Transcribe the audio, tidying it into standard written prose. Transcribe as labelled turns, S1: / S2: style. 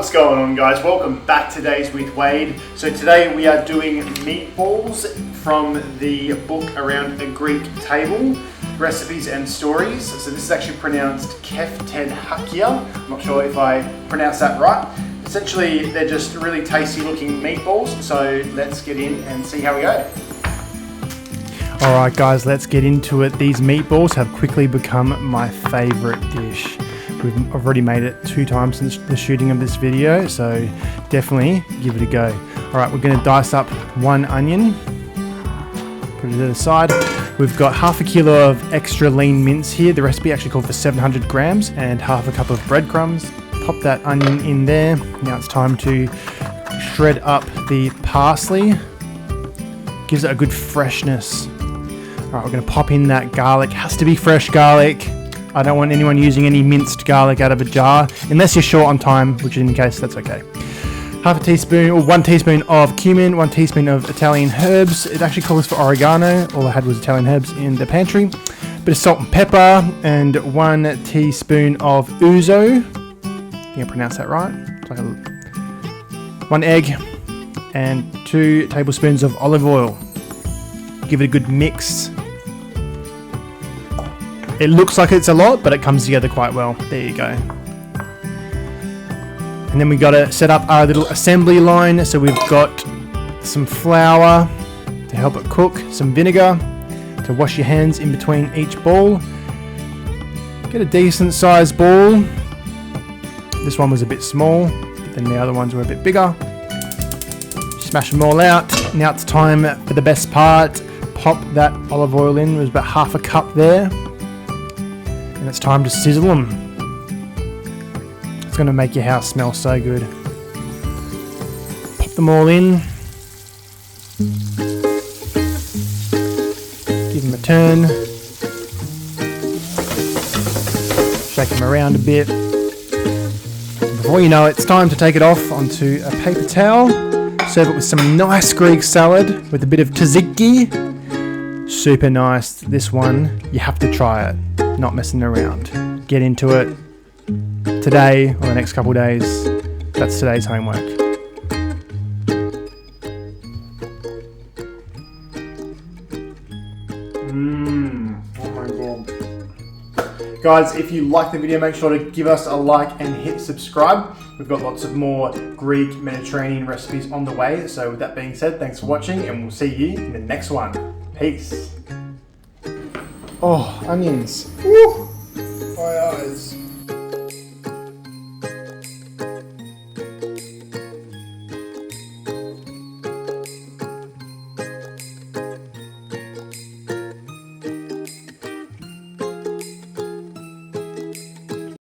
S1: What's going on, guys? Welcome back to Days with Wade. So today we are doing meatballs from the book Around a Greek Table, Recipes and Stories. So this is actually pronounced Keftedhakia. I'm not sure if I pronounced that right. Essentially, they're just really tasty looking meatballs. So let's get in and see how we go.
S2: Alright guys, let's get into it. These meatballs have quickly become my favourite dish. I've already made it 2 times since the shooting of this video, so definitely give it a go. Alright, we're going to dice up 1 onion, put it to the side. We've got half a kilo of extra lean mince here. The recipe actually called for 700 grams and half a cup of breadcrumbs. Pop that onion in there. Now it's time to shred up the parsley. Gives it a good freshness. Alright, we're going to pop in that garlic. Has to be fresh garlic. I don't want anyone using any minced garlic out of a jar, unless you're short on time, which in case, that's okay. Half a teaspoon, or 1 teaspoon of cumin, 1 teaspoon of Italian herbs. It actually calls for oregano. All I had was Italian herbs in the pantry. Bit of salt and pepper, and 1 teaspoon of ouzo. I think I pronounced that right. It's like 1 egg, and 2 tablespoons of olive oil. Give it a good mix. It looks like it's a lot, but it comes together quite well. There you go. And then we got to set up our little assembly line. So we've got some flour to help it cook, some vinegar to wash your hands in between each ball. Get a decent sized ball. This one was a bit small, but then the other ones were a bit bigger. Smash them all out. Now it's time for the best part. Pop that olive oil in. There's about half a cup there. And it's time to sizzle them. It's going to make your house smell so good. Pop them all in. Give them a turn. Shake them around a bit. Before you know it, it's time to take it off onto a paper towel. Serve it with some nice Greek salad with a bit of tzatziki. Super nice. This one, you have to try it. Not messing around. Get into it today or the next couple of days. That's today's homework.
S1: Oh my god. Guys, if you like the video, make sure to give us a like and hit subscribe. We've got lots of more Greek Mediterranean recipes on the way. So with that being said, thanks for watching and we'll see you in the next one. Peace. Oh, onions. Woo! My eyes.